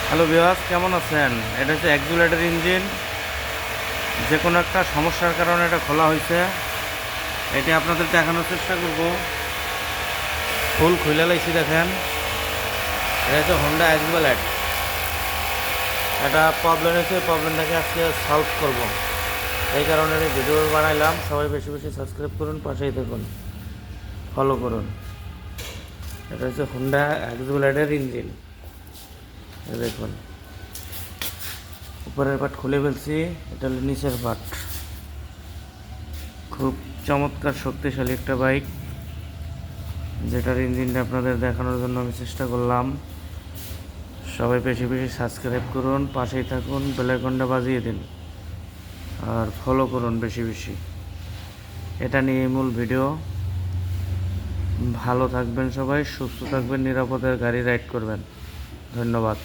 Hello viewers, কেমন আছেন? এটা হচ্ছে এক্সুলেটর ইঞ্জিন। যে কোনো একটা সমস্যার কারণে এটা খোলা হয়েছে। এটা আপনাদের দেখানোর চেষ্টা করব। ফুল খুলে লাইছি, দেখেন। এটা হচ্ছে হোন্ডা এক্সুলেট। এটা প্রবলেম হয়েছে, প্রবলেমটাকে আজকে সলভ করব। এই কারণে আমি ভিডিও বানাইলাম। সবাই বেশি বেশি সাবস্ক্রাইব করুন, পাশেই দেখুন, ফলো করুন। এটা হচ্ছে হোন্ডা এক্সুলেটের ইঞ্জিন। দেখুন, উপরের পার্ট খুলে ফেলছি, এটা হলো নিচের পার্ট। খুব চমৎকার শক্তিশালী একটা বাইক, যেটার ইঞ্জিনটা আপনাদের দেখানোর জন্য আমি চেষ্টা করলাম। সবাই বেশি বেশি সাবস্ক্রাইব করুন, পাশেই থাকুন, বেল আইকনটা বাজিয়ে দিন, আর ফলো করুন বেশি বেশি। এটা নিয়ে মূল ভিডিও। ভালো থাকবেন সবাই, সুস্থ থাকবেন, নিরাপদে গাড়ি রাইড করবেন। ধন্যবাদ।